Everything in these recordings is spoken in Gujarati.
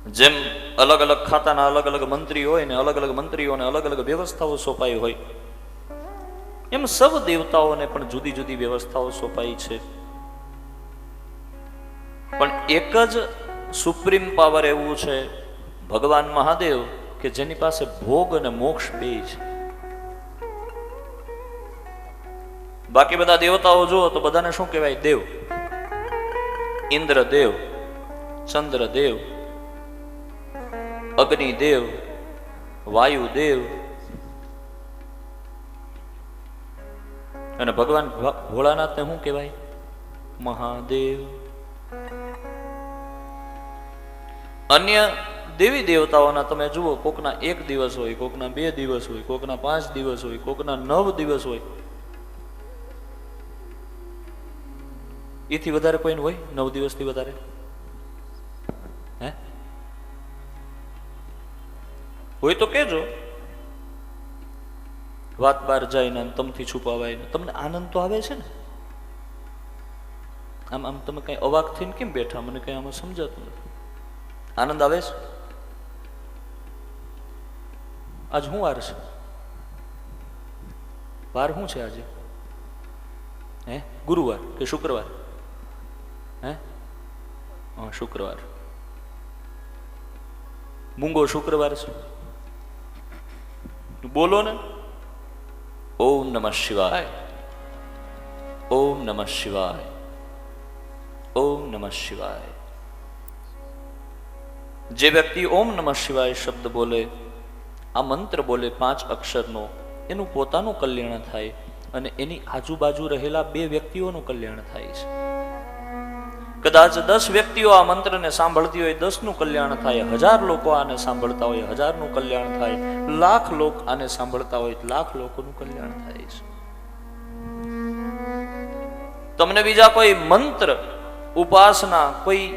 જેમ અલગ અલગ ખાતાના અલગ અલગ મંત્રી હોય ને અલગ અલગ મંત્રીઓને અલગ અલગ વ્યવસ્થાઓ સોંપાઈ હોય, એમ સૌ દેવતાઓને પણ જુદી જુદી વ્યવસ્થાઓ સોંપાઈ છે. પણ એક જ સુપ્રીમ પાવર એવું છે ભગવાન મહાદેવ કે જેની પાસે ભોગ અને મોક્ષ બે છે. બાકી બધા દેવતાઓ જુઓ તો બધાને શું કહેવાય? દેવ. ઇન્દ્રદેવ, ચંદ્રદેવ, અગ્નિદેવ, વાયુદેવ, અને ભગવાન ભોળાનાથને શું કહેવાય? મહાદેવ. અન્ય દેવી દેવતાઓના તમે જુઓ, કોકના 1 દિવસ હોય, કોકના 2 દિવસ હોય, કોકના 5 દિવસ હોય, કોકના 9 દિવસ હોય. એથી વધારે કોઈને હોય 9 દિવસથી વધારે? હે હોય તો કેજો, વાત બહાર જાય ને તમથી છુપાવાય ને. તમને આનંદ તો આવે છે ને? આમ આમ તમે કઈ અવાક થઈને કેમ બેઠા? મને કઈ આમાં સમજાતું નથી. આનંદ આવે છે? આજ શું વાર છે? વાર શું છે આજે? હે ગુરુવાર કે શુક્રવાર? હે શુક્રવાર. મૂંગો શુક્રવાર છે. બોલો ને. ઓમ નમઃ શિવાય, ઓમ નમઃ શિવાય, ઓમ નમઃ શિવાય. જે વ્યક્તિ ઓમ નમઃ શિવાય શબ્દ બોલે, આ મંત્ર બોલે 5 અક્ષરનો, એનું પોતાનું કલ્યાણ થાય અને એની આજુબાજુ રહેલા 2 વ્યક્તિઓનું કલ્યાણ થાય છે. કદાચ 10 વ્યક્તિઓ આ મંત્રને સાંભળતી હોય, 10નું કલ્યાણ થાય. 1000 લોકો આને સાંભળતા હોય, 1000નું કલ્યાણ થાય. લાખ લોકો આને સાંભળતા હોય, લાખ લોકોનું કલ્યાણ થાય છે. તમને બીજા કોઈ મંત્ર, ઉપાસના, કોઈ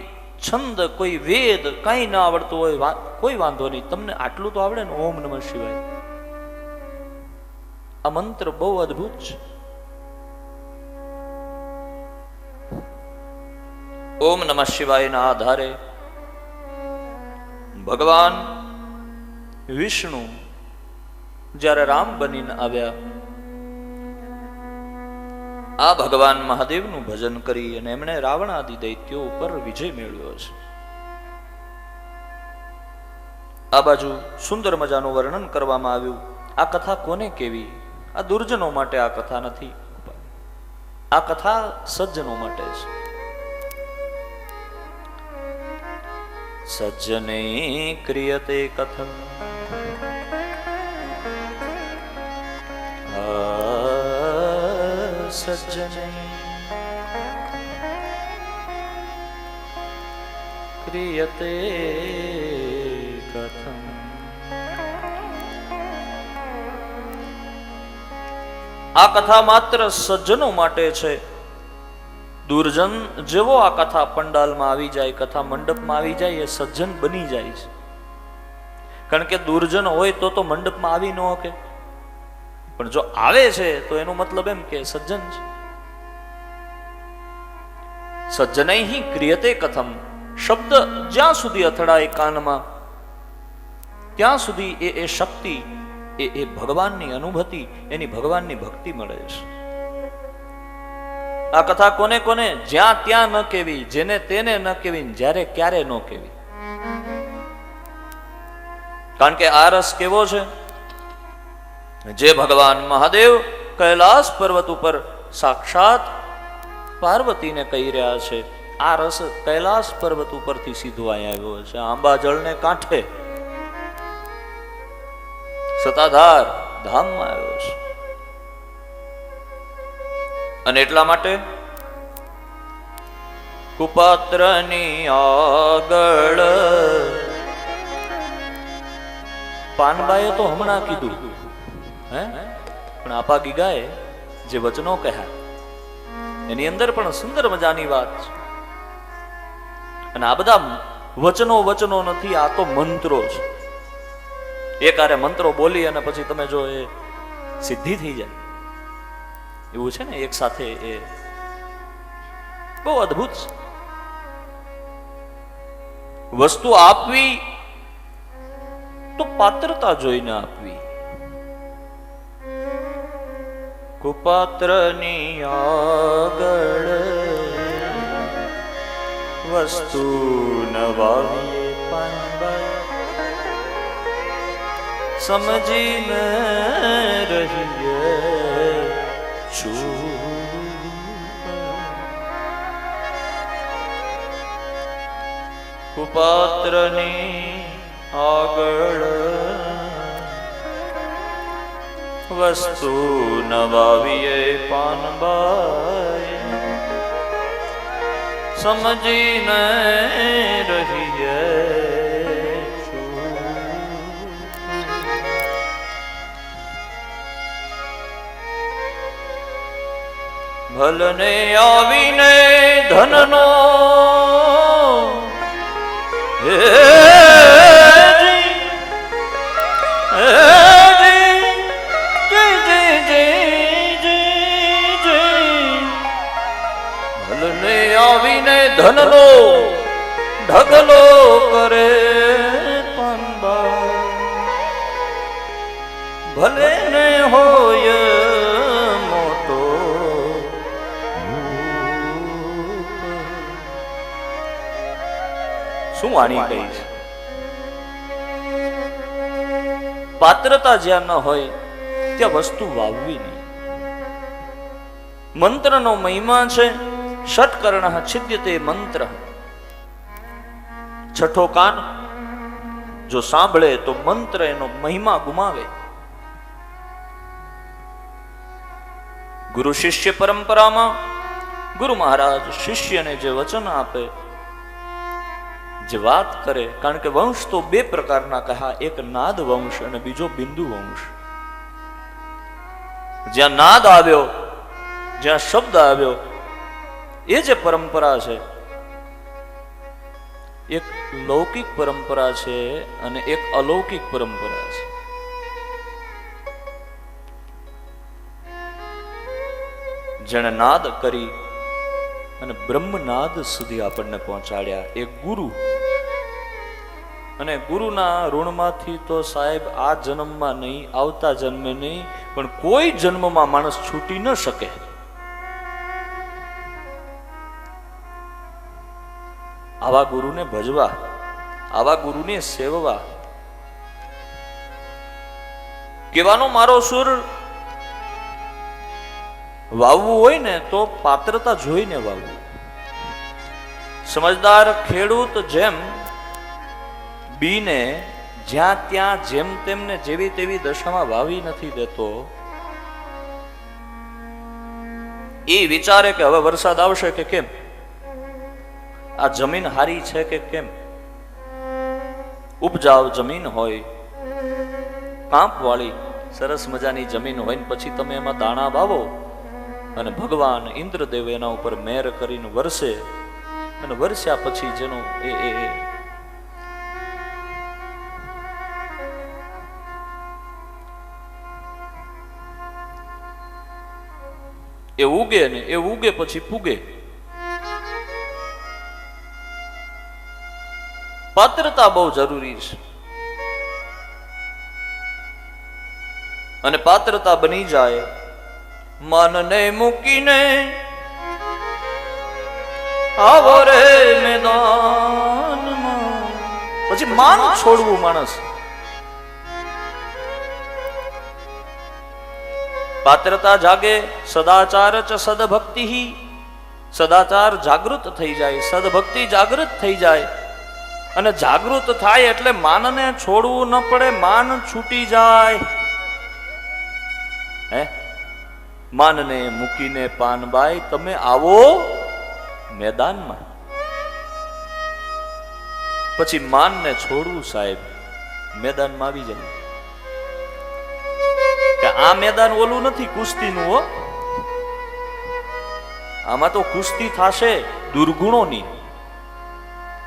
છંદ, કોઈ વેદ કઈ ના આવડતું હોય, કોઈ વાંધો નહીં. તમને આટલું તો આવડે ને, ઓમ નમઃ શિવાય. આ મંત્ર બહુ અદ્ભુત છે. ઓમ નમઃ શિવાયના આધારે ભગવાન વિષ્ણુ જ્યારે રામ બનીને આવ્યા, આ ભગવાન મહાદેવનું ભજન કરી અને એમણે રાવણ આદિ દૈત્યો ઉપર વિજય મેળવ્યો છે. આ બાજુ સુંદર મજાનું વર્ણન કરવામાં આવ્યું. આ કથા કોને કેવી? આ દુર્જનો માટે આ કથા નથી. આ કથા સજ્જનો માટે છે. સજ્જને ક્રિયતે કથમ સજ્જને ક્રિયતે કથમ. આ કથા માત્ર સજ્જનો માટે છે. દુર્જન જેવો આ કથા પંડાલમાં આવી જાય, કથા મંડપમાં આવી જાય, એ સજ્જન બની જાય છે. કારણ કે દુર્જન હોય તો મંડપમાં આવી ન શકે. પણ જો આવે છે તો એનો મતલબ એમ કે સજ્જન છે. સજ્જનૈ ક્રિયતે કથમ શબ્દ જ્યાં સુધી અથડાય કાનમાં, ત્યાં સુધી એ શક્તિ, એ ભગવાનની અનુભૂતિ, એની ભગવાનની ભક્તિ મળે છે. આ કથા કોને કોને? જ્યાં ત્યાં ન કેવી, જેને તેને ન કેવી, જ્યારે ક્યારે ન કેવી. કારણ કે આ રસ કેવો છે? જે ભગવાન મહાદેવ કૈલાસ પર્વત ઉપર સાક્ષાત પાર્વતીને કહી રહ્યા છે, આ રસ કૈલાસ પર્વત ઉપરથી સીધો અહીંયા આવ્યો છે. આંબાજળને કાંઠે સતાધાર ધામમાં આવ્યો છે. અને એટલા માટે કુપાત્રની આગળ પાનબાએ તો હમણાં કીધું, હે પણ આપા ગીગાએ જે વચનો કહ્યા એની અંદર પણ સુંદર મજાની વાત છે. અને આ બધા વચનો નથી, આ તો મંત્રો છે. એકારે મંત્રો બોલી અને પછી તમે જો એ સિદ્ધિ થઈ જાય એવું છે ને, એક સાથે એ બહુ અદ્ભુત છે. વસ્તુ આપવી તો પાત્રતા જોઈને આપવી. કુપાત્રની આગળ વસ્તુ નવાવીએ પાનબાઈ સમજીને રહીએ કુપાત્રની આગળ વસ્તુ નવાવીએ પાનબાઈ સમજીને રહીએ ભલને આવીને ધનનો ભલને આવીને ધનનો ઢગલો કરે પાનબા ભલે ને હોય મોટો શું વાણી કહી છે? પાત્રતા જ્યાં ન હોય ત્યાં વસ્તુ વાવવી નહીં. મંત્રનો મહિમા છે ષટકર્ણ છિદ્યતે મંત્ર. છઠ્ઠો કાન જો સાંભળે તો મંત્ર એનો મહિમા ગુમાવે. ગુરુ શિષ્ય પરંપરામાં ગુરુ મહારાજ શિષ્યને જે વચન આપે, જે વાત કરે, કારણ કે વંશ તો બે પ્રકારના કહ્યા, એક નાદ વંશ અને બીજો બિંદુ વંશ. જ્યાં નાદ આવ્યો, જ્યાં શબ્દ આવ્યો, એ જે પરંપરા છે એક લૌકિક પરંપરા છે અને એક અલૌકિક પરંપરા છે. જેણે નાદ કરી અને બ્રહ્મનાદ સુધી આપણને પહોંચાડ્યા એ ગુરુ. અને ગુરુના ઋણમાંથી તો સાહેબ આ જન્મમાં નહીં, આવતા જન્મે નહીં, પણ કોઈ જન્મમાં માણસ છૂટી ન શકે. આવા ગુરુને ભજવા, આવા ગુરુને સેવવા. કહેવાનો મારો સુર, વાવવું હોય ને તો પાત્રતા જોઈને વાવવું. સમજદાર ખેડૂત જેમ બીને જ્યાં ત્યાં જેમ તેમને જેવી તેવી દશામાં વાવી નથી દેતો. એ વિચારે કે હવે વરસાદ આવશે કે કેમ, આ જમીન હારી છે કે કેમ. ઉપજાવ જમીન હોય, કાંપ વાળી સરસ મજાની જમીન હોય, પછી તમે એમાં દાણા વાવો અને ભગવાન ઇન્દ્રદેવ એના ઉપર મહેર કરીને વરસે, અને વરસ્યા પછી જેનો એ ઉગે ને એ ઉગે પછી ફૂગે. પાત્રતા બહુ જરૂરી છે. અને પાત્રતા બની જાય, મનને મૂકીને આવો રે મેદાનમાં, પછી માન છોડવું માણસ. પાત્રતા જાગે, સદાચાર ચ સદભક્તિ, સદાચાર જાગૃત થઈ જાય, સદભક્તિ જાગૃત થઈ જાય. અને જાગૃત થાય એટલે માનને છોડવું ન પડે, માન છૂટી જાય. હે, માનને મૂકીને પાનબાઈ તમે આવો મેદાનમાં. પછી માનને છોડવું સાહેબ, મેદાનમાં આવી જાય. કે આ મેદાન ઓલું નથી કુસ્તીનું હો. આમાં તો કુસ્તી થશે દુર્ગુણોની,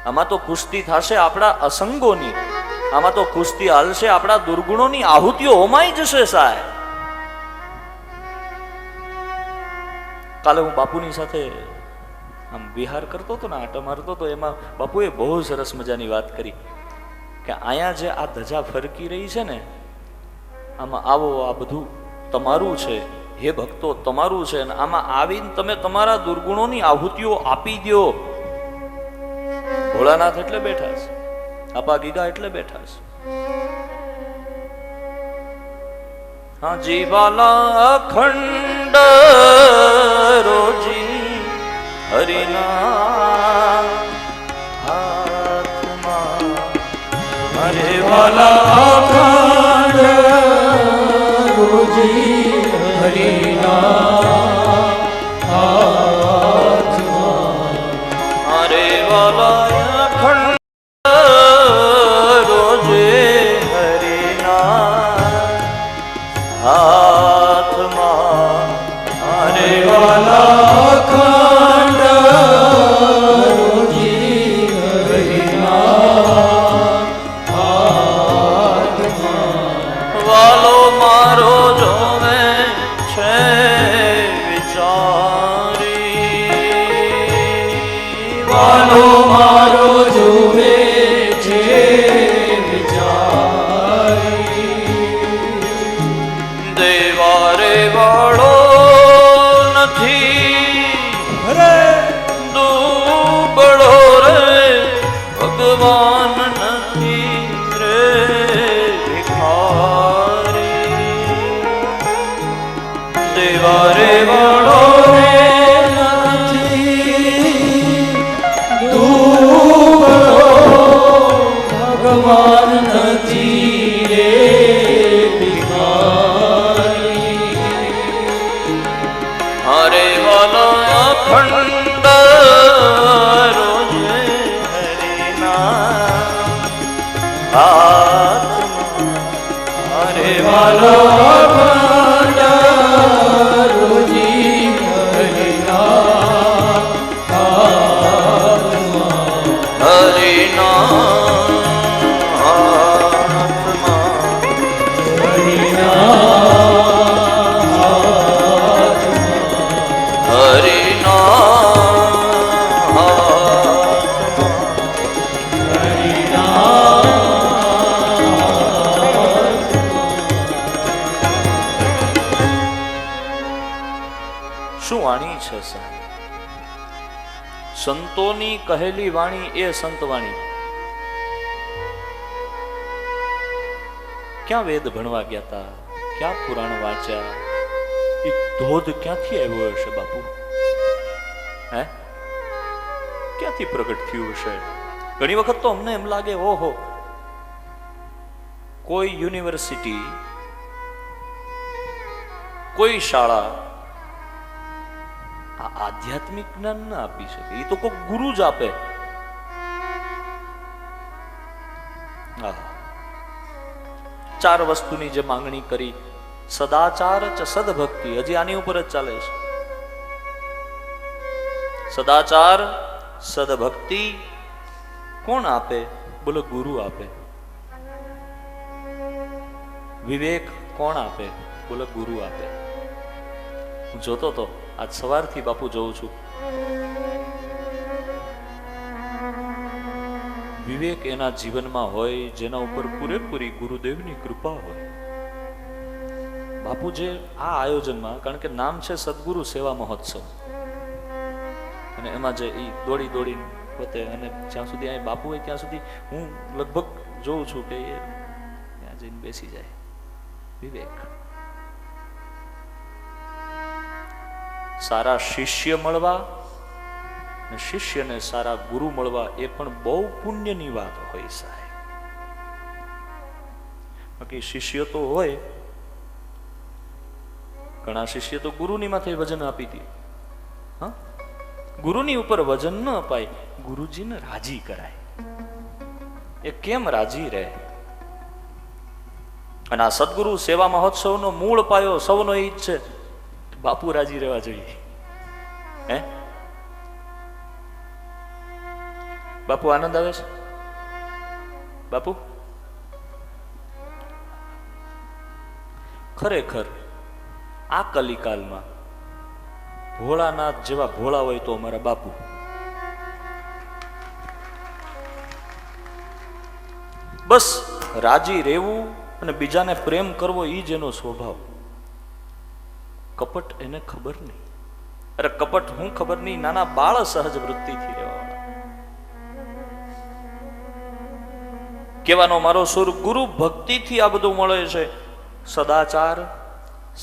આમાં તો કુસ્તી થશે આપણા અસંગોની, આમાં તો કુસ્તી હાલશે આપણા દુર્ગુણોની. આહુતિઓ હોમાઈ જશે સાહેબ. કાલે હું બાપુની સાથે આમ વિહાર કરતો હતો ને, આટા મારતો હતો, એમાં બાપુએ બહુ સરસ મજાની વાત કરી કે અહીંયા જે આ ધજા ફરકી રહી છે ને, આમાં આવો, આ બધું તમારું છે હે ભક્તો, તમારું છે, અને આમાં આવીને તમે તમારા દુર્ગુણોની આહુતિઓ આપી દો. ભોળાનાથ એટલે બેઠા છે, આપા ગીગા એટલે બેઠા છે. હા જીવાલા અખંડ રોજી હરિના હાથમાં, હરે વાલા અખંડ રોજી હરિના હાથમાં, હરે વાલા અખંડ રોજી હાથમાં, હરે વાલા અખંડ રોજી હરિના હાથમાં, વાલો મારો જોવે છે વિચારી, વાલો મારો જોવે છે દેવારે વાળો નથી રે, દુબળો રે ભગવાન નથી રે ભિખારી, દેવારે વાળો રે નથી, દુબળો ભગવાન નથી રે અખંડ રોજે હરિના હાથમાં, હરે વાલો અખંડ રોજી હરિના હાથમાં, હરિના હાથમાં, હરિના શું વાણી છે સાહેબ? સંતોની કહેલી વાણી એ સંત વાણી. ક્યાં વેદ ભણવા ગયા હતા, ક્યાં પુરાણ વાંચ્યા, એ ધોધ ક્યાંથી આવ્યો હશે બાપુ? હે, ક્યાંથી પ્રગટ થયું હશે? ઘણી વખત તો અમને એમ લાગે, ઓહો, કોઈ યુનિવર્સિટી, કોઈ શાળા આધ્યાત્મિક જ્ઞાન ના આપી શકે, એ તો કોઈ ગુરુ જ આપે. ચાર વસ્તુની જે માંગણી કરી, સદાચાર ચ સદભક્તિ, હજી આની ઉપર જ ચાલે છે. સદાચાર સદભક્તિ કોણ આપે? બોલો ગુરુ આપે. વિવેક કોણ આપે? બોલો ગુરુ આપે. હું જોતો તો આજ સવારથી બાપુ જોઉં છું, વિવેક એના જીવનમાં હોય જેના ઉપર પૂરેપૂરી ગુરુદેવની કૃપા હોય. બાપુ જે આ આયોજનમાં, કારણ કે નામ છે સદગુરુ સેવા મહોત્સવ, અને એમાં જે એ દોડી દોડીને પોતે, અને જ્યાં સુધી અહીં બાપુ હોય ત્યાં સુધી હું લગભગ જોઉં છું કે એ ત્યાં જઈને બેસી જાય. વિવેક, સારા શિષ્ય મળવા અને શિષ્યને સારા ગુરુ મળવા એ પણ બહુ પુણ્યની વાત હોય સાહેબ. બાકી શિષ્ય તો હોય, ઘણા શિષ્ય તો ગુરુની માથે વજન આપી દે. હા, ગુરુની ઉપર વજન ન અપાય, ગુરુજીને રાજી કરાય. એ કેમ રાજી રહે? અને આ સદગુરુ સેવા મહોત્સવનો મૂળ પાયો સૌનો ઈ જ છે, બાપુ રાજી રહેવા જોઈએ. હે બાપુ, આનંદ આવે છે? બાપુ ખરેખર આ કલિકાલમાં ભોળાનાથ જેવા ભોળા હોય તો અમારા બાપુ. બસ રાજી રહેવું અને બીજાને પ્રેમ કરવો એ જ એનો સ્વભાવ. કપટ એને ખબર નહીં. અરે કપટ હું ખબર નહીં, નાના બાળ સહજ વૃત્તિથી રહેવાવાળા. કહેવાનો મારો સુર, ગુરુ ભક્તિથી આ બધું મળે છે. સદાચાર,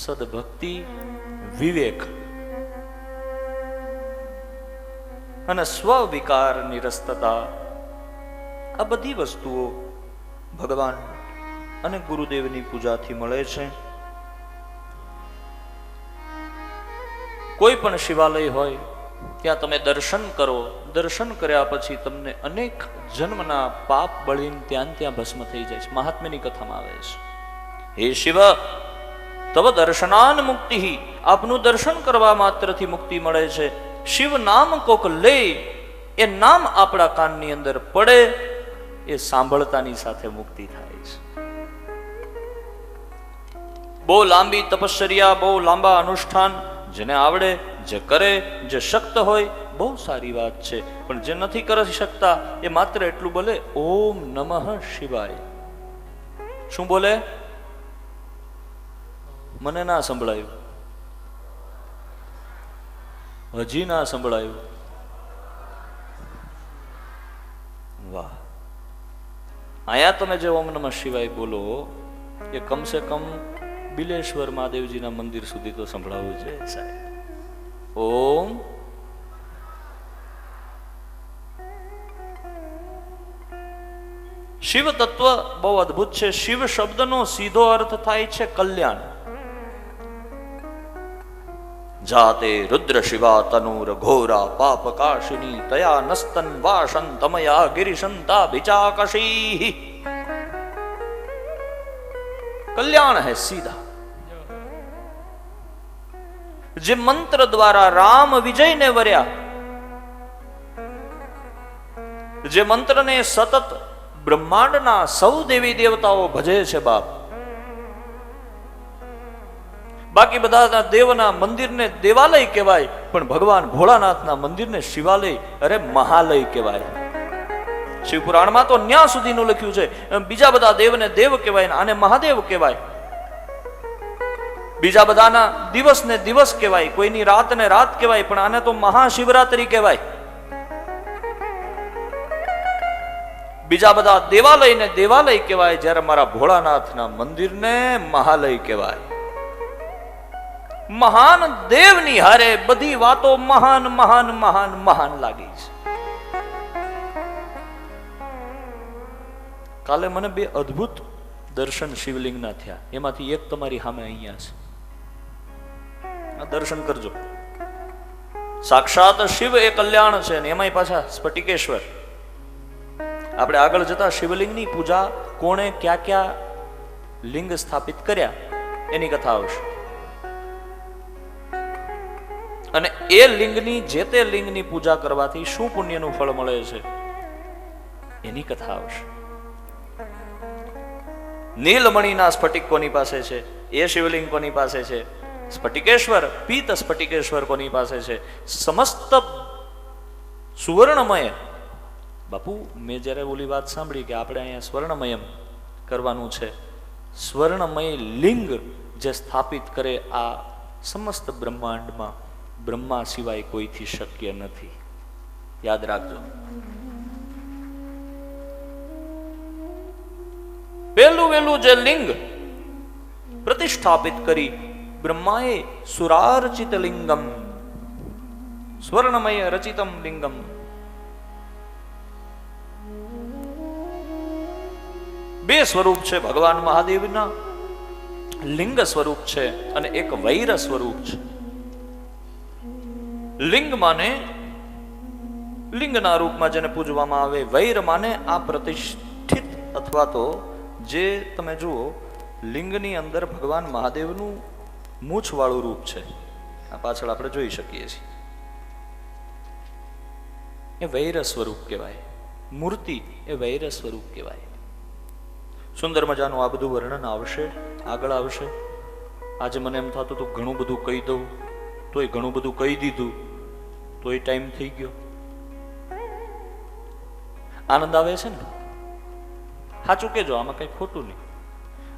સદભક્તિ, વિવેક અને સ્વવિકાર નિરસ્તતા, આ બધી વસ્તુઓ ભગવાન અને ગુરુદેવની પૂજાથી મળે છે. કોઈ પણ શિવાલય હોય ત્યાં તમે દર્શન કરો, દર્શન કર્યા પછી તમને અનેક જન્મના પાપ બળીને ત્યાં ભસ્મ થઈ જાય છે. મહાત્મ્યની કથામાં આવે છે, હે શિવ તવ દર્શનાન મુક્તિ, આપનું દર્શન કરવા માત્રથી મુક્તિ મળે છે. શિવ નામ કોક લે, એ નામ આપણા કાનની અંદર પડે, એ સાંભળતાની સાથે મુક્તિ થાય છે. બહુ લાંબી તપશ્ચર્યા, બહુ લાંબા અનુષ્ઠાન જેને આવડે, જે કરે, જે શક્ત હોય, બહુ સારી વાત છે. પણ જે નથી કરી શકતા એ માત્ર એટલું બોલે, ઓમ નમઃ શિવાય. શું બોલે? મને ના સંભળાયું, હજી ના સંભળાયું. વાહ! અહીંયા તમે જે ઓમ નમઃ શિવાય બોલો એ કમસે કમ બિલેશ્વર મહાદેવજીના મંદિર સુધી તો સંભળાવવું છે સાહેબ. ઓમ શિવ તત્વ બહુ અદ્ભુત છે. શિવ શબ્દનો સીધો અર્થ થાય છે કલ્યાણ. જાતે રુદ્ર શિવા તનુર ઘોરા પાપ કાશિની તયા નસ્તન વાસન તમયા ગિરિશંતા વિચાકશી. કલ્યાણ હૈ સીધા. જે મંત્ર દ્વારા રામ વિજયને વર્યા, જે મંત્રને સતત બ્રહ્માંડના સૌ દેવી દેવતાઓ ભજે છે બાપ. બાકી બધા દેવના મંદિરને દેવાલય કહેવાય, પણ ભગવાન ભોળાનાથના મંદિરને શિવાલય, અરે મહાલય કહેવાય. શિવપુરાણમાં તો ન્યા સુધીનું લખ્યું છે. બીજા બધા દેવને દેવ કહેવાય, આને મહાદેવ કહેવાય. બીજા બધાના દિવસને દિવસ કહેવાય, કોઈની રાતને રાત કહેવાય, પણ આને તો મહાશિવરાત્રી કહેવાય. બીજા બધા દેવાલયને દેવાલય કહેવાય, જ્યારે મારા ભોળાનાથના મંદિરને મહાલય કહેવાય. મહાન દેવની હારે બધી વાતો મહાન મહાન મહાન મહાન લાગી છે. કાલે મને બે અદ્ભુત દર્શન શિવલિંગના થયા. એમાંથી એક તમારી સામે અહીંયા છે, દર્શન કરજો. સાક્ષાત શિવ એ કલ્યાણ છે, અને એમાંય પાછા સ્ફટિકેશ્વર. આપણે આગળ જતા શિવલિંગની પૂજા કોણે ક્યાં ક્યાં લિંગ સ્થાપિત કર્યા એની કથા આવશે, અને એ લિંગની, જે તે લિંગની પૂજા કરવાથી શું પુણ્યનું ફળ મળે છે એની કથા આવશે. નીલમણીના સ્ફટિક કોની પાસે છે? એ શિવલિંગ કોની પાસે છે? સ્ફટિકેશ્વર, પીત સ્ફટિકેશ્વર કોની પાસે છે? સમસ્ત સુવર્ણમય. બાપુ, મેં જ્યારે ઓલી વાત સાંભળી કે આપણે અહીંયા સ્વર્ણમયમ કરવાનું છે, સ્વર્ણમય લિંગ જે સ્થાપિત કરે આ સમસ્ત બ્રહ્માંડમાં બ્રહ્મા સિવાય કોઈથી શક્ય નથી. યાદ રાખજો. પહેલું વહેલું જે લિંગ પ્રતિષ્ઠાપિત કરી બ્રહ્માએ સુરાર્ચિત લિંગમ, સ્વર્ણમય રચિતમ લિંગમ. બે સ્વરૂપ છે ભગવાન મહાદેવના, લિંગ સ્વરૂપ છે અને એક વૈર સ્વરૂપ છે. લિંગ માને લિંગના રૂપમાં જેને પૂજવામાં આવે, વૈર માને આ પ્રતિષ્ઠિત અથવા તો જે તમે જુઓ લિંગની અંદર ભગવાન મહાદેવનું મૂછવાળું રૂપ છે, આ પાછળ આપણે જોઈ શકીએ છીએ. એ વૈર સ્વરૂપ કહેવાય. મૂર્તિ એ વૈર સ્વરૂપ કહેવાય. સુંદર મજાનું આ બધું વર્ણન આવશે, આગળ આવશે. આજે મને એમ થતું હતું ઘણું બધું કહી દઉં, તોય ઘણું બધું કહી દીધું, તોય ટાઈમ થઈ ગયો. આનંદ આવે છે ને? સાચું કહેજો, આમાં કંઈ ખોટું નહીં.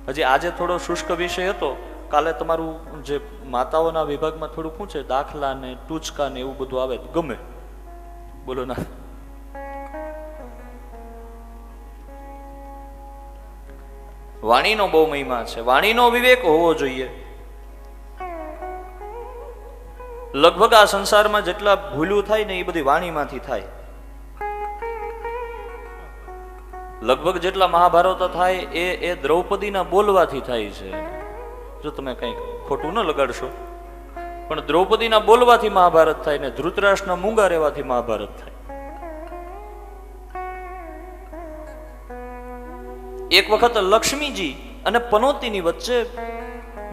હજી આજે થોડો શુષ્ક વિષય હતો, કાલે તમારું જે માતાઓના વિભાગમાં થોડું શું છે, દાખલા ને ટૂચકા ને એવું બધું આવે તો ગમે, બોલો ના. વાણીનો બહુ મહિમા છે, વાણીનો વિવેક હોવો જોઈએ. લગભગ આ સંસારમાં જેટલા ભૂલું થાય ને એ બધી વાણીમાંથી થાય. લગભગ જેટલા મહાભારતો થાય એ દ્રૌપદીના બોલવાથી થાય છે. જો તમે કંઈ ખોટું ન લગાડશો, પણ દ્રૌપદીના બોલવાથી મહાભારત થાય ને ધૃતરાષ્ટ્રના મૂંગા રહેવાથી મહાભારત થાય. એક વખત લક્ષ્મીજી અને પનોતીની વચ્ચે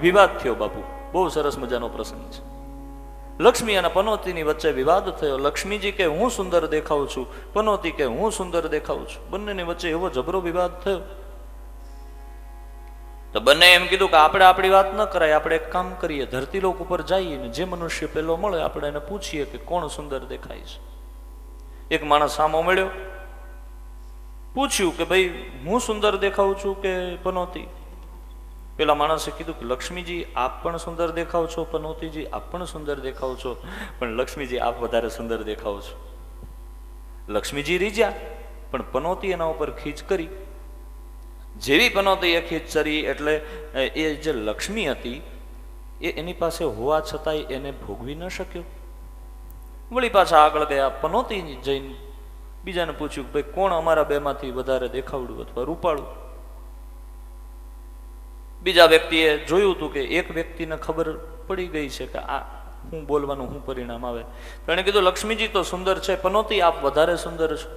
વિવાદ થયો. બાપુ, બહુ સરસ મજાનો પ્રસંગ છે. લક્ષ્મી અને પનોતીની વચ્ચે વિવાદ થયો. લક્ષ્મીજી કે હું સુંદર દેખાઉં છું, પનોતી કે હું સુંદર દેખાઉં છું. બંનેની વચ્ચે એવો જબરો વિવાદ થયો તો બંને એમ કીધું કે આપણે આપણી વાત ન કરાય, આપણે એક કામ કરીએ, ધરતીલોક ઉપર જઈએ ને જે મનુષ્ય પેલો મળે આપણે એને પૂછીએ કે કોણ સુંદર દેખાય છે. એક માણસ સામો મળ્યો, પૂછ્યું કે ભાઈ હું સુંદર દેખાઉં છું કે પનોતી? પેલા માણસે કીધું કે લક્ષ્મીજી આપ પણ સુંદર દેખાવ છો, પનોતીજી આપ પણ સુંદર દેખાવ છો, પણ લક્ષ્મીજી આપ વધારે સુંદર દેખાવ છો. લક્ષ્મીજી રીઝ્યા, પણ પનોતી એના ઉપર ખીચ કરી. જેવી પનોતીએ ખીચ કરી એટલે એ જે લક્ષ્મી હતી એ એની પાસે હોવા છતાંય એને ભોગવી ન શક્યો. વળી પાછા આગળ ગયા, પનોતી જઈને બીજાને પૂછ્યું કે ભાઈ કોણ અમારા બેમાંથી વધારે દેખાવડું અથવા રૂપાળું? બીજા વ્યક્તિએ જોયું હતું કે એક વ્યક્તિને ખબર પડી ગઈ છે કે આ હું બોલવાનું શું પરિણામ આવે. તો એણે કીધું લક્ષ્મીજી તો સુંદર છે, પનોતી આપ વધારે સુંદર છો.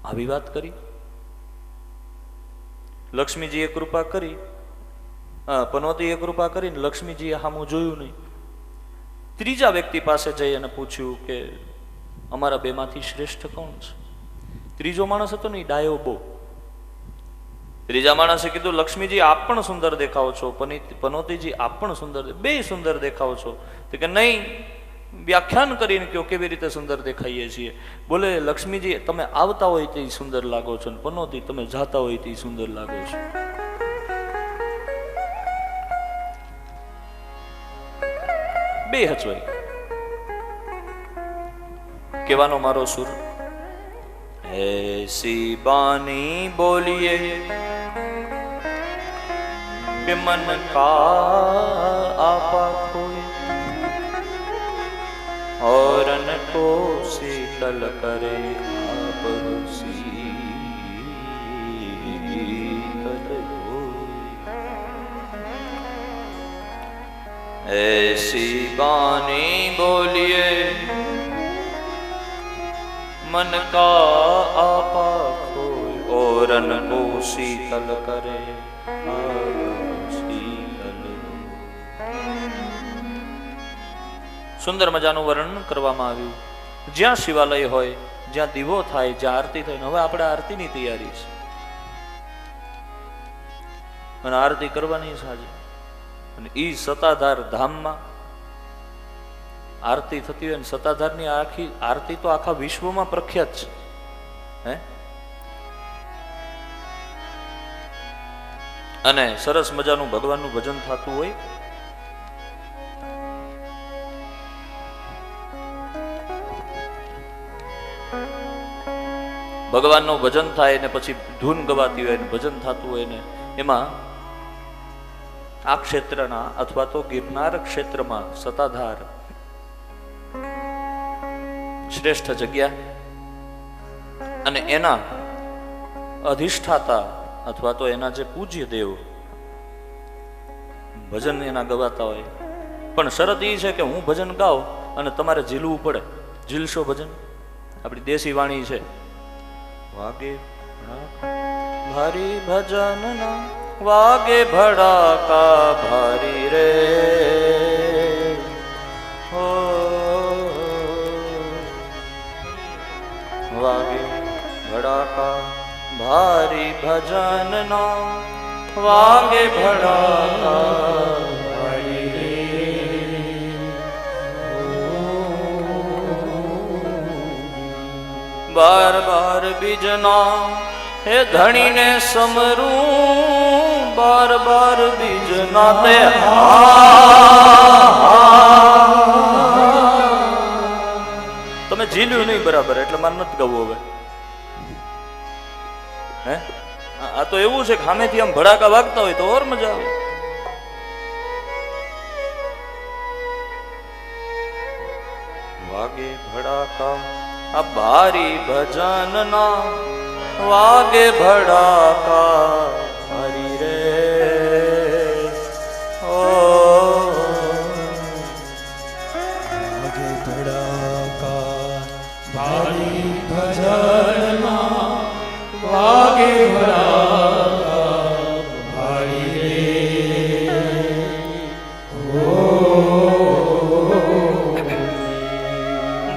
આવી વાત કરી. લક્ષ્મીજીએ કૃપા કરી, પનોતીએ કૃપા કરીને લક્ષ્મીજીએ સામું જોયું નહીં. ત્રીજા વ્યક્તિ પાસે જઈ અને પૂછ્યું કે અમારા બેમાંથી શ્રેષ્ઠ કોણ છે? ત્રીજો માણસ હતો ને એ ડાયો બહુ. ત્રીજા માણસે કીધું લક્ષ્મીજી આપ પણ સુંદર દેખાવ છો, પનોતીજી આપ પણ સુંદર, બે સુંદર દેખાવ છો. તો કે નહીં, વ્યાખ્યાન કરીને કયો કેવી રીતે સુંદર દેખાઈએ છીએ. બોલે લક્ષ્મીજી તમે આવતા હોય તે સુંદર લાગો છો, ને પનોતી તમે જાતા હોય તે સુંદર લાગો છો. બે હચવાઈ. કહેવાનો મારો સુર, ऐसी बानी बोलिए कि मन का आपा खोए और अन को शीतल करे आप शीतल होए. ऐसी बानी बोलिए मन का आपा खोए और अन को शीतल करे शीतल. સુંદર મજાનું વર્ણન કરવામાં આવ્યું. જ્યાં શિવાલય હોય, જ્યાં દીવો થાય, જ્યાં આરતી થાય. હવે આપણે આરતીની તૈયારી છે અને આરતી કરવાની છે આજે. અને ઈ સતાધાર ધામમાં આરતી થતી હોય ને સતાધારની આખી આરતી તો આખા વિશ્વમાં પ્રખ્યાત છે. હે અને સરસ મજાનું ભગવાનનું ભજન થતું હોય. ભગવાનનું ભજન થાય ને પછી ધૂન ગવાતી હોય ને ભજન થતું હોય ને એમાં આ ક્ષેત્રના અથવા તો ગિરનાર ક્ષેત્રમાં સતાધાર શ્રેષ્ઠ જગ્યા અને એના અધિષ્ઠાતા અથવા તો એના જે પૂજ્ય દેવ ભજન એના ગવાતા હોય. પણ શરત એ છે કે હું ભજન ગાઉં અને તમારે ઝીલવું પડે. ઝીલશો ભજન? આપણી દેશી વાણી છે, વાગે ભારી ભજન ના વાગે ભડાકા ભારી રે હો વાગે ભડાકા ભારી ભજન ના વાગે ભડાકા ભારી રે. બાર બાર બીજના હે ધણીને સમરું બાર બાર બીજ નાતે તમે ઝીલ્યું નહીં બરાબર એટલે મારે નથી ગાવું હવે. હે આ તો એવું છે કે સામેથી આમ ભડાકા વાગતા હોય તો ઓર મજા આવે. વાગે ભડાકા આ ભારી ભજન ના વાગે ભડાકા હરી રે ઓ વાગે ભડાકા ભારી ભજન વાગે ભડાકા ભારી રે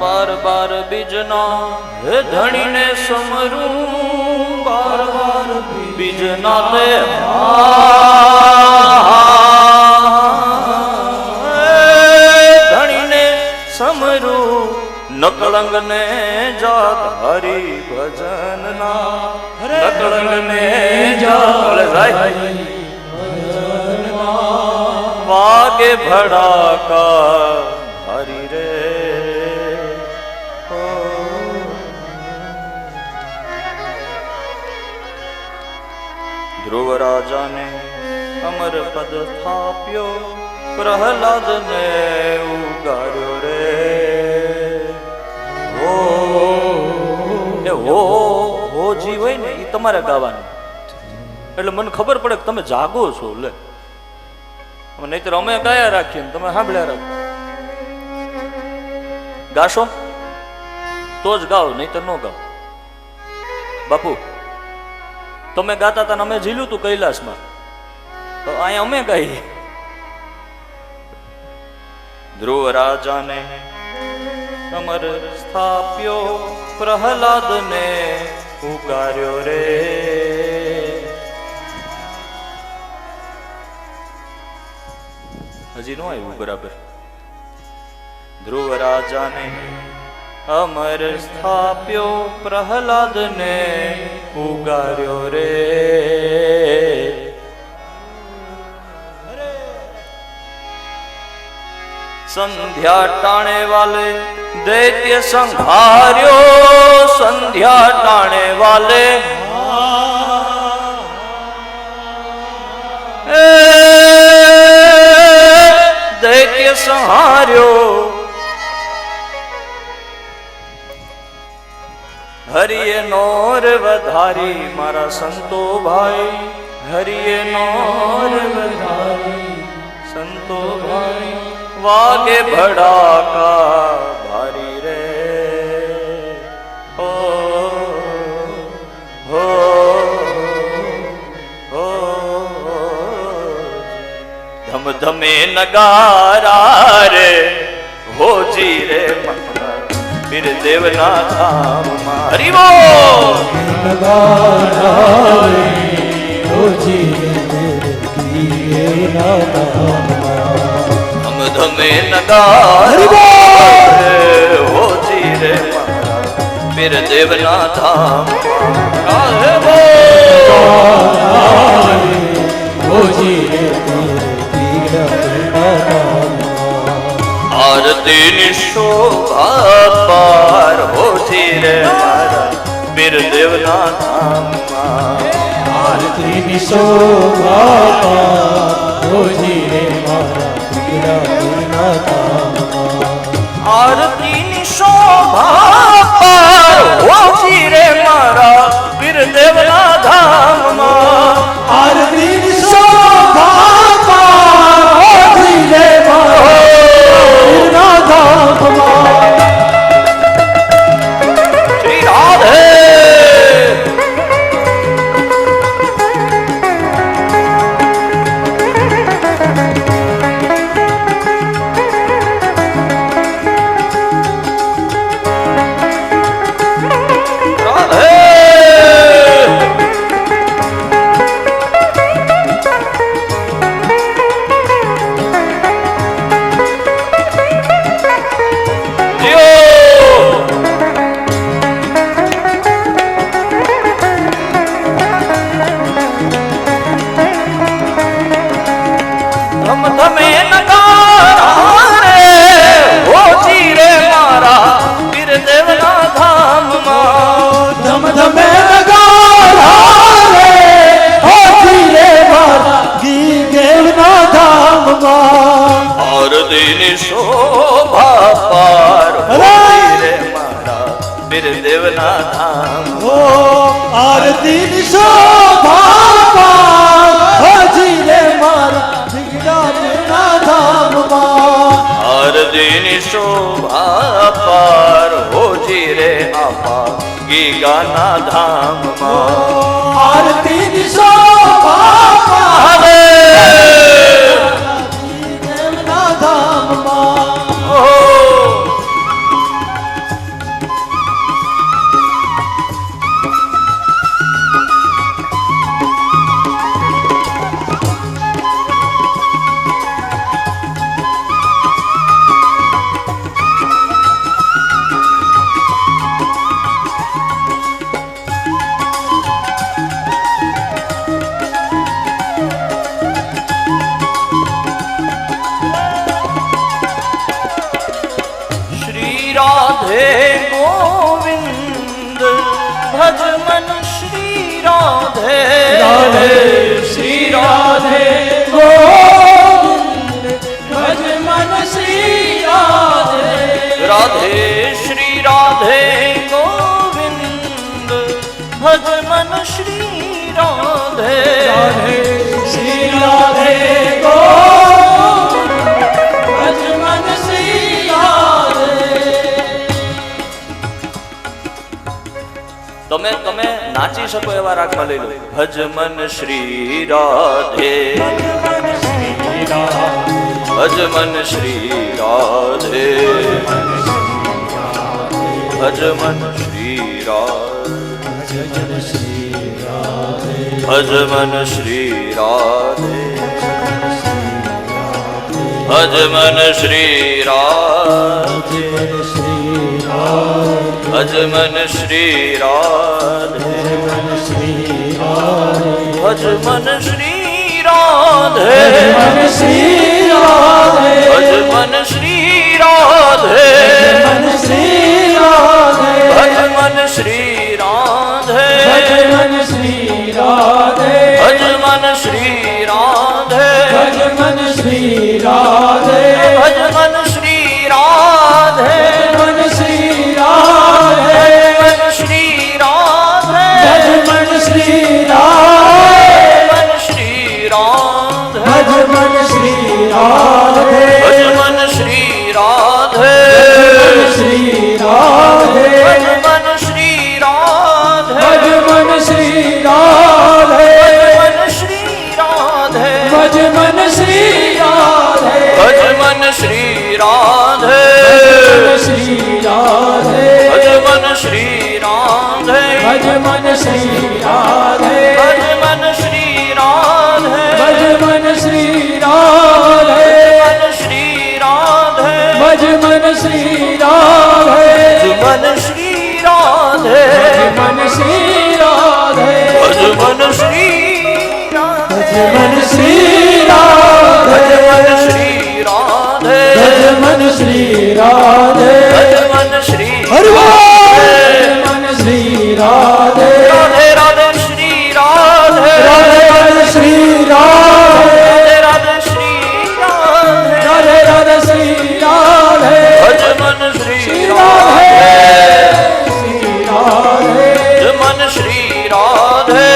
બાર બાર બીજના હે ધણીને સમરું બાર બાર બીજના તે ધણીને સમરું નકળંગ ને જાત હરી ભજન ના નકળંગ ને જાત વાગે ભડાકા હરી રે ધ્રુવ રાજાને અમર પદ સ્થાપ્યો પ્રહલાદ ને ઉગાર્યો રે હો જી હોય ને એ તમારે ગાવાનું એટલે મને ખબર પડે કે તમે જાગો છો. લે નહીતર અમે ગાયા રાખીએ ને તમે સાંભળ્યા રાખો. ગાશો તો જ ગાઓ નહીતર ન ગાઓ. બાપુ તમે ગાતા હતા અમે ઝીલ્યું તું કૈલાસમાં તો અહીંયા અમે ગાઈએ. ધ્રુવ રાજાને અમર સ્થાપ્યો પ્રહલાદ ને ઉગાર્યો રે હજી નો આવ્યું બરાબર. ધ્રુવ રાજાને અમર સ્થાપ્યો પ્રહલાદ ને ઉગાર્યો રે સંધ્યા ટાણે વાલે દૈત્ય સંહાર્યો સંધ્યા ટાણે વાલે દૈત્ય સંહાર્યો હરિએ નોર વધારી મારા સંતો ભાઈ હરિએ નોર વધારી સંતો ભાઈ વાગે ભડાકા ભારી રે હો હો હો ધમ ધમે નગારા રે હોજી રે વીર દેવના ધામમાં હરિ બોલ નગારા રે હોજી દેવના ધામમાં ધમે નગારા હોજી રે વીર દેવના ધામમાં હોજી આરતી ની શોભા પાર હોજી રે મારા વીર દેવના ધામમાં આરતી ની શોભા પાર હોજી રે મારા વીર દેવના ધામમાં આરતી ની શોભા પાર હોજી રે મારા વીર દેવના ધામમાં આરતી ની શોભા પાર હોજી રે મારા વીરના ધામમાં શ્રી રાધે આરતીની શોભા પાર હજી રે મારા વિઘ્નાના ધામમાં આરતીની શોભા પાર હોજી રે આપા ગીગાના ધામમાં આરતીની શોભા પાર દેવના ધામમાં राधे गोविंद भज मन श्री राधे राधे श्री राधे गोविंद भज मन श्री राधे राधे श्री राधे गोविंद भज मन श्री राधे राधे श्री राधे गोविंद भज मन श्री राधे તમે તમે નાચી શકો એવા રાગમાં લઈ લો ભજ મન શ્રી રાધે ભજ મન શ્રી રાધે ભજ મન શ્રી રાધે ભજ મન શ્રી રાધે ભજ મન શ્રી રાધે ભજ મન શ્રી રાધે ભજ મન શ્રી રાધે ભજ મન શ્રી રાધે ભજ મન શ્રી રાધે भज मन श्री राधे ભજ મન શ્રી રાધે भज मन श्री राधे ભજ મન શ્રી રાધે मन श्री राधे મન શ્રી રાધે भज मन श्री राधे મન શ્રી રાધે भज मन श्री राधे ભજ મન શ્રી રાધે श्री राधे ભજ મન શ્રી રાધે भज मन श्री राधे મન શ્રી રાધે भज मन श्री राधे ભજ મન શ્રી રાધે श्री राधे ભજ મન શ્રી રાધે भज मन श्री राधे ભજ મન શ્રી રાધે भज मन श्री राधे મન શ્રી રાધે भज मन श्री राधे મન શ્રી રાધે भज मन श्री राधे ભજ મન શ્રી રાધે भज मन श्री राधे ભજ મન શ્રી રાધે भज मन श्री राधे ભજ મન શ્રી हरि बोल રાધે मन श्री राधे રાધે રાધે શ્રી રાધે राधे राधे श्री राधे રાધે રાધે શ્રી રાધે राधे राधे श्री राधे ભજ મન શ્રી श्री રાધે राधे श्री राधे ભજ મન શ્રી રાધે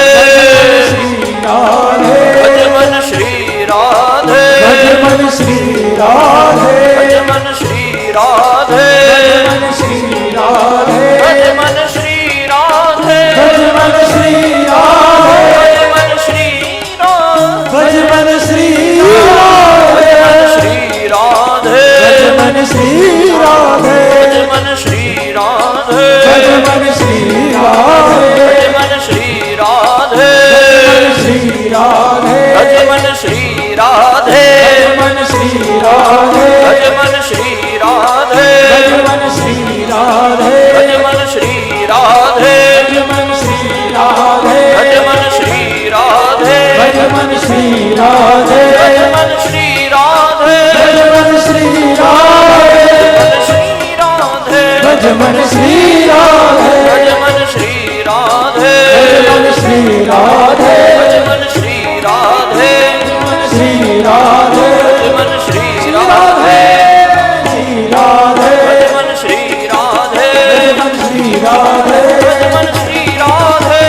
श्री राधे ભજ મન શ્રી રાધે भज मन श्री राधे ભજ મન શ્રી રાધે मन श्री राधे ભજ મન શ્રી રાધે भज मन श्री राधे ભજ મન શ્રી રાધે भज मन श्री राधे ભજ મન શ્રી રાધે भज मन श्री राधे ભજ મન શ્રી રાધે श्री राधे ભજ મન શ્રી રાધે मन श्री राधे ભજ મન શ્રી રાધે मन श्री राधे ભજ મન શ્રી રાધે मन श्री राधे ભજ મન શ્રી રાધે मन श्री राधे ભજ મન શ્રી રાધે मन श्री राधे ભજ મન શ્રી રાધે भज मन श्री राधे ભજ મન શ્રી રાધે भज मन श्री राधे ભજ મન શ્રી રાધે श्री राधे ભજ મન શ્રી રાધે श्री राधे ભજ મન શ્રી રાધે मन श्री राधे ભજ મન શ્રી રાધે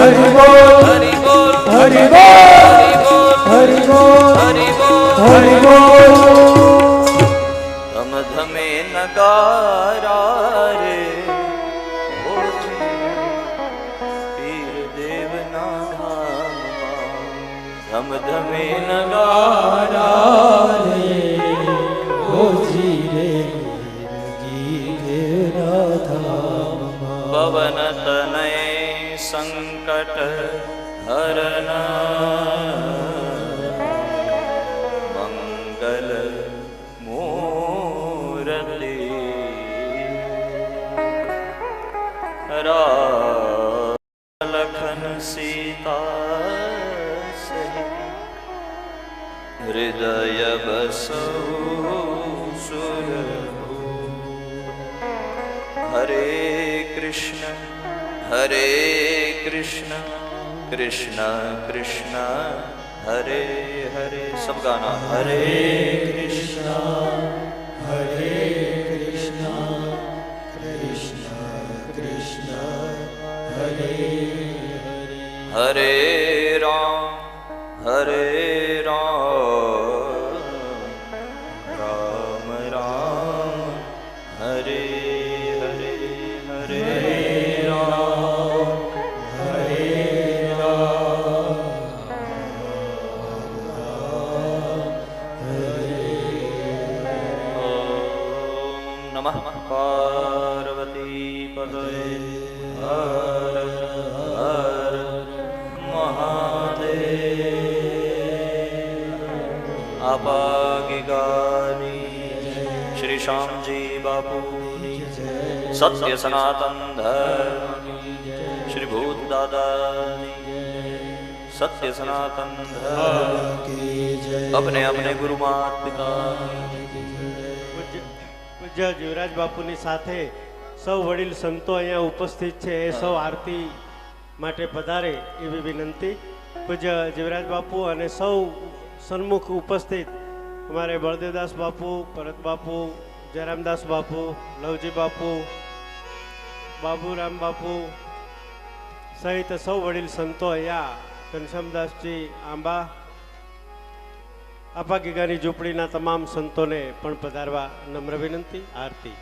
હરિ બોલ હરિ બોલ હરિ બોલ હરિ બોલ હરિ બોલ હરિ બોલ હરિ બોલ ધમ ધમે નગારા રે ઓજી પીર દેવના ધામમાં ધમ ધમે નગારા રે ઓજી રે ગીરા ધામમાં પવન તનય સંકટ હરના મંગલ મૂર્તિ લખન સીતા સહિત હૃદય બસૌ સુર હરે કૃષ્ણ कृष्ण कृष्ण हरे हरे सब गाना हरे कृष्ण कृष्ण कृष्ण हरे हरे राम राम राम हरे हरे हरे पार्वती पदे हर हर महादेव आपागिगानी श्री श्यामजी बापू सत्य सनातन धर्म श्री भूत दादा सत्य सनातन धर्म अपने अपने गुरु मात पिता પૂજ્ય જીવરાજ બાપુની સાથે સૌ વડીલ સંતો અહીંયા ઉપસ્થિત છે એ સૌ આરતી માટે પધારે એવી વિનંતી. પૂજ્ય જીવરાજ બાપુ અને સૌ સન્મુખ ઉપસ્થિત અમારે બળદેવદાસ બાપુ, ભરત બાપુ, જયરામદાસ બાપુ, લવજી બાપુ, બાબુરામ બાપુ સહિત સૌ વડીલ સંતો અહીંયા ઘનશ્યામદાસજી આંબા આપા ગીગાની ઝૂંપડીના તમામ સંતોને પણ પધારવા નમ્ર વિનંતી. આરતી.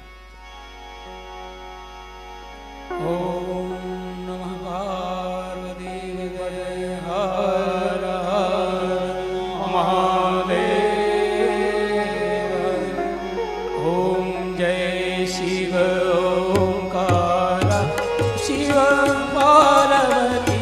ઓમ નમઃ પાર્વતી પદે હર હર મહાદેવ. ઓમ જય શિવ ઓમકાર શિવ પાર્વતી.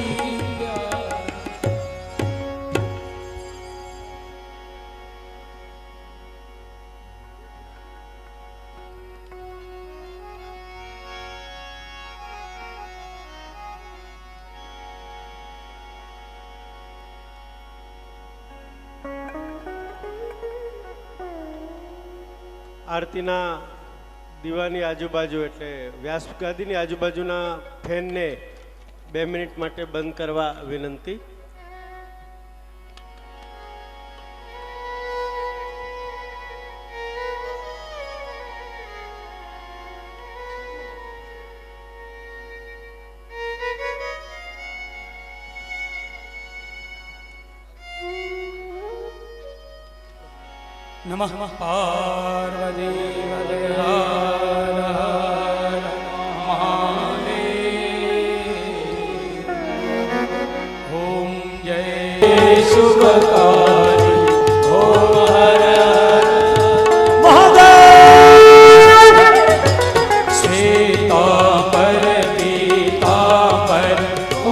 આરતીના દીવાની આજુબાજુ એટલે વ્યાસગાદીની આજુબાજુના ફેનને 2 મિનિટ માટે બંધ કરવા વિનંતી. નમઃ પાર્વતી પદે હર હર મહાદેવ. ઓમ જય શુભકારી ઓમ હર મહાદેવ. શ્વેતાંબર પીતાંબર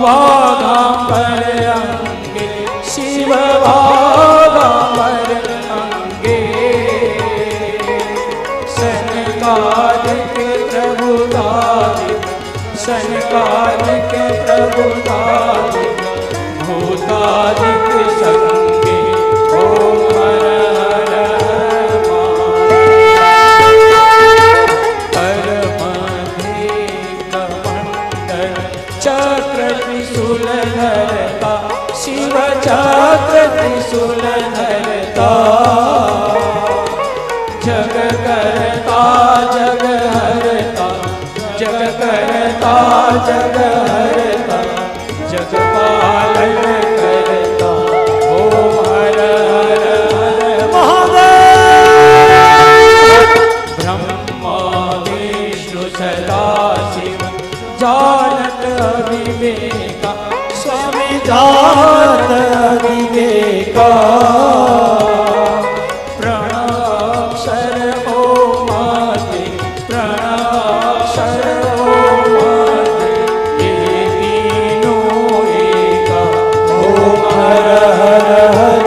વાઘાંબર અંગે શિવ વાઘાંબર सनकादिक प्रभुतादिक भूतादिक संगे ओम हर हर परमधिक मंडल चक्र त्रिशूल धरता शिव चक्र त्रिशूल धरता जग करता जग हरता जग करता जग हरता जग પાલન કરતા ઓમ હર હર હર મહાદેવ. બ્રહ્મા વિષ્ણુ સદા શિવ જાનત વિવેકા સ્વામી જાનત વિવેકા પ્રણાક્ષર ઓમાતે પ્રણાક્ષર ઓમાતે એકીનો એકા ઓમ હર હર હર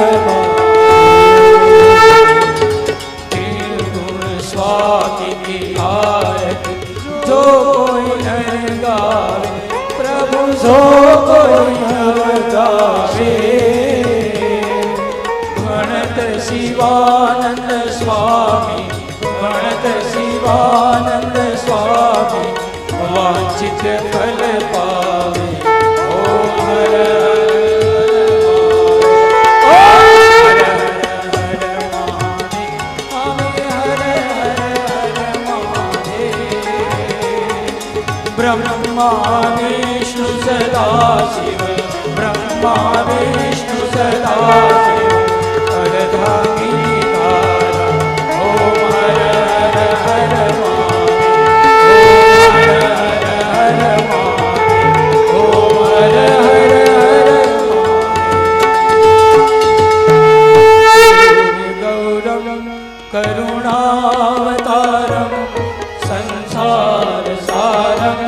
ગુણ સ્વામી કી આરતી જો કોઈ નર ગાવે પ્રભુ જો કોઈ નર ગાવે ગણત શિવાનંદ સ્વામી ગણત શિવાનંદ સ્વામી વાંચિત ફલ પાવે ઓમ હર બ્રહ્મા વિષ્ણુ સદા શિવ બ્રહ્મા વિષ્ણુ સદા શિવ અર્ધાંગી તારા ઓમ હર હર હર મહાદેવ ઓમ હર હર હર ગૌરમ કરુણાવતારમ સંસાર સારમ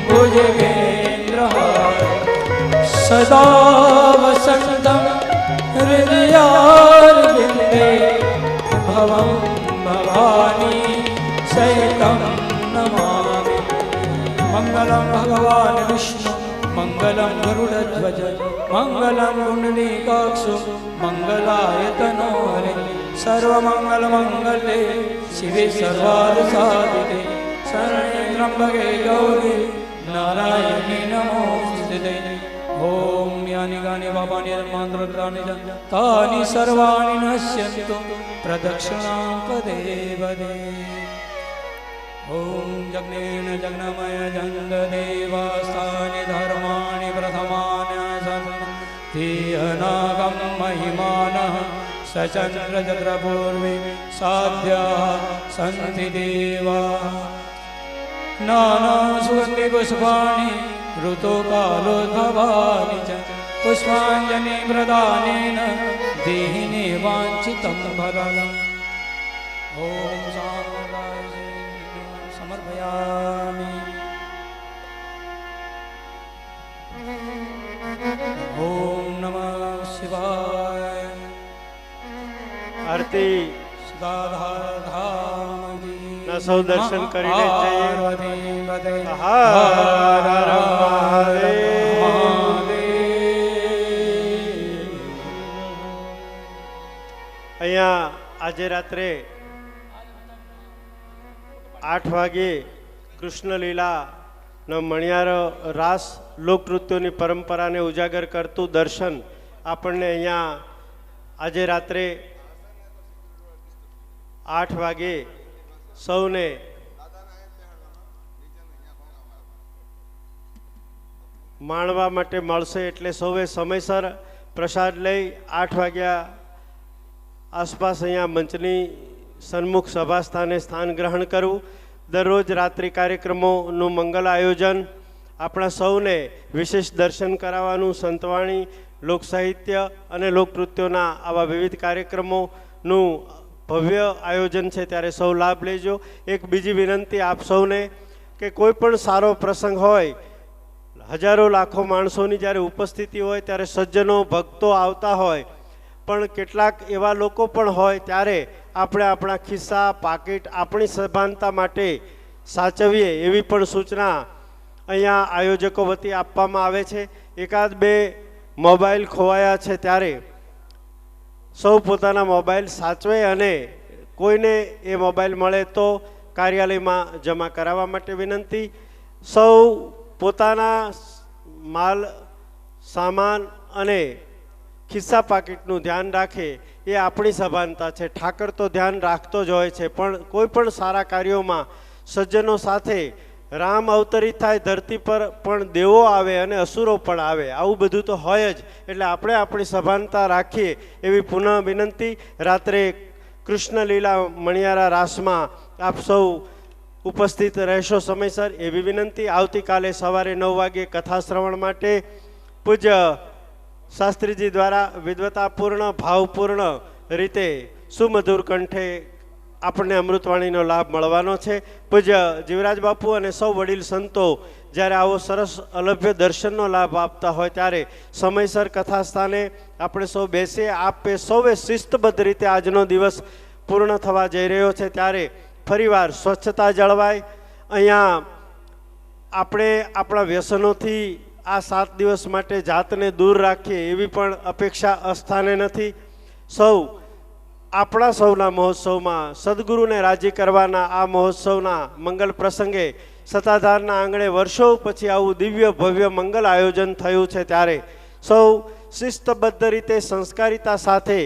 ભુજગેન્દ્રહારમ સદા વસંતમ હૃદયારવિંદે ભવં ભવાની સહિતમ નમામિ મંગલમ ભગવાન વિષ્ણુ મંગલમ ગરુડધ્વજ મંગલમ પુંડરીકાક્ષુ મંગલાયતનો હરે સર્વમંગલ મંગલે શિવે સર્વાર્થસાધિકે શરણ્યે ત્ર્યંબકે ગૌરી નારાયણી નમોસ્તુતે ઓમ યાની ગાની પાપાની ધર્માંતરાણી ચ તાની સર્વાણી નશ્યન્તુ પ્રદક્ષિણાં પદે પદે ઓમ જગ્નેન જગ્નમય જંગ દેવાસ્તાની ધર્માણી પ્રથમાન્યસન ધિયનાગમ મહિમાનઃ સચંદ્ર ચંદ્રપૂર્વે સાધ્યા સંતિ દેવા નાના સુગંધિ પુષ્પાણિ ઋતુકાલોદ્ભવાનિ ચ પુષ્પાંજલિ પ્રદાનેન દેહિને વાંછિતં ફલમ ઓમ સામ્રાજ્ય સમર્પયામિ ઓમ નમઃ શિવાય આરતી ના સૌ દર્શન કરીને જઈએ. હર હર મહાદેવ. અહીંયા આજે રાત્રે 8 વાગે કૃષ્ણલીલાનો મણિયાર રાસ લોકનૃત્યોની પરંપરાને ઉજાગર કરતું દર્શન આપણને અહીંયા આજે રાત્રે 8 વાગે સૌને માણવા માટે મળશે. એટલે સૌએ સમયસર પ્રસાદ લઈ 8 વાગ્યા આસપાસ અહીંયા મંચની સન્મુખ સભા સ્થાને સ્થાન ગ્રહણ કરવું. દરરોજ રાત્રિ કાર્યક્રમોનું મંગલ આયોજન, આપણા સૌને વિશેષ દર્શન કરાવવાનું, સંતવાણી, લોકસાહિત્ય અને લોકનૃત્યોના આવા વિવિધ કાર્યક્રમોનું ભવ્ય આયોજન છે. ત્યારે સૌ લાભ લેજો. એક બીજી વિનંતી આપ સૌને કે કોઈ પણ સારો પ્રસંગ હોય, હજારો લાખો માણસોની જ્યારે ઉપસ્થિતિ હોય ત્યારે સજ્જનો ભક્તો આવતા હોય, પણ કેટલાક એવા લોકો પણ હોય ત્યારે આપણે આપણા ખિસ્સા પાકીટ આપણી સભાનતા માટે સાચવીએ એવી પણ સૂચના અહીંયા આયોજકો વતી આપવામાં આવે છે. એકાદ બે મોબાઈલ ખોવાયા છે ત્યારે સૌ પોતાના મોબાઈલ સાચવે અને કોઈને એ મોબાઈલ મળે તો કાર્યાલયમાં જમા કરાવવા માટે વિનંતી. સૌ પોતાના માલ સામાન અને ખિસ્સા પાકીટનું ધ્યાન રાખે એ આપણી સભાનતા છે. ઠાકર તો ધ્યાન રાખતો જ હોય છે, પણ કોઈ પણ સારા કાર્યોમાં સજ્જનો સાથે રામ અવતરિત થાય ધરતી પર પણ દેવો આવે અને અસુરો પણ આવે, આવું બધું તો હોય જ. એટલે આપણે આપણી સભાનતા રાખીએ એવી પુનઃ વિનંતી. રાત્રે કૃષ્ણ લીલા મણિયારા રાસમાં આપ સૌ ઉપસ્થિત રહેશો સમયસર એવી વિનંતી. આવતીકાલે સવારે 9 વાગે કથા શ્રવણ માટે પૂજ્ય શાસ્ત્રીજી દ્વારા વિદ્વતાપૂર્ણ ભાવપૂર્ણ રીતે સુમધુર કંઠે આપણને અમૃતવાણીનો લાભ મળવાનો છે. પૂજ્ય જીવરાજ બાપુ અને સૌ વડીલ સંતો જ્યારે આવો સરસ અલભ્ય દર્શનનો લાભ આપતા હોય ત્યારે સમયસર કથા સ્થાને આપણે સૌ બેસીએ. આપે સૌએ શિસ્તબદ્ધ રીતે આજનો દિવસ પૂર્ણ થવા જઈ રહ્યો છે ત્યારે ફરીવાર સ્વચ્છતા જળવાય. અહીંયા આપણે આપણા વ્યસનોથી આ 7 દિવસ માટે જાતને દૂર રાખીએ એવી પણ અપેક્ષા અસ્થાને નથી. સૌ આપણા સૌના મહોત્સવમાં સદગુરુને રાજી કરવાના આ મહોત્સવના મંગલ પ્રસંગે સત્તાધારના આંગણે વર્ષો પછી આવું દિવ્ય ભવ્ય મંગલ આયોજન થયું છે ત્યારે સૌ શિસ્તબદ્ધ રીતે સંસ્કારિતા સાથે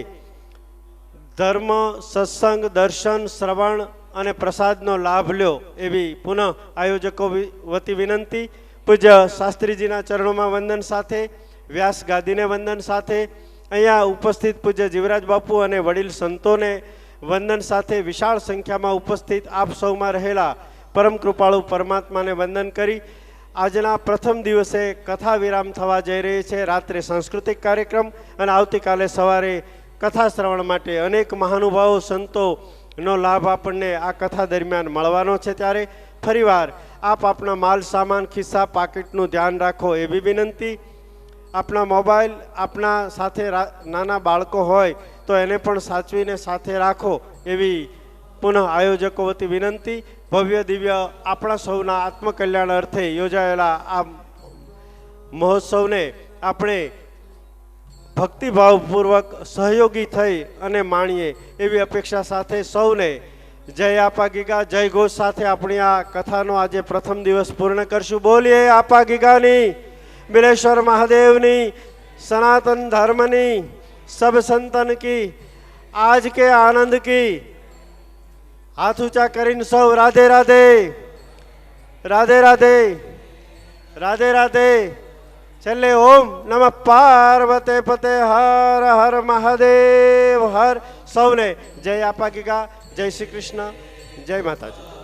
ધર્મ, સત્સંગ, દર્શન, શ્રવણ અને પ્રસાદનો લાભ લ્યો એવી પુનઃ આયોજકો વતી વિનંતી. પૂજ્ય શાસ્ત્રીજીના ચરણોમાં વંદન સાથે, વ્યાસ ગાદીને વંદન સાથે, અહીંયા ઉપસ્થિત પૂજ્ય જીવરાજ બાપુ અને વડીલ સંતોને વંદન સાથે વિશાળ સંખ્યામાં ઉપસ્થિત આપ સૌમાં રહેલા પરમ કૃપાળુ પરમાત્માને વંદન કરી આજના પ્રથમ દિવસે કથા વિરામ થવા જઈ રહી છે. રાત્રે સાંસ્કૃતિક કાર્યક્રમ અને આવતીકાલે સવારે કથા શ્રવણ માટે અનેક મહાનુભાવો સંતોનો લાભ આપણને આ કથા દરમિયાન મળવાનો છે ત્યારે ફરીવાર આપ આપણા માલ સામાન, ખિસ્સા, પાકીટનું ધ્યાન રાખો એવી વિનંતી. આપણા મોબાઈલ આપણા સાથે નાના બાળકો હોય તો એને પણ સાચવીને સાથે રાખો એવી પુનઃ આયોજકો વતી વિનંતી. ભવ્ય દિવ્ય આપણા સૌના આત્મકલ્યાણ અર્થે યોજાયેલા આ મહોત્સવને આપણે ભક્તિભાવપૂર્વક સહયોગી થઈ અને માણીએ એવી અપેક્ષા સાથે સૌને જય આપા ગીગા જય ઘોષ સાથે આપણી આ કથાનો આજે પ્રથમ દિવસ પૂર્ણ કરશું. બોલીએ આપા ગીગાની, बिलेश्वर महादेवनी, सनातन धर्मनी, सब संतन की, आज के आनंद की. हाथ ऊंचा करीन सौ राधे राधे, राधे राधे, राधे राधे. चले ओम नमः पार्वते पते हर हर महादेव हर. सौने जय आपा गीगा, जय श्री कृष्ण, जय माताजी.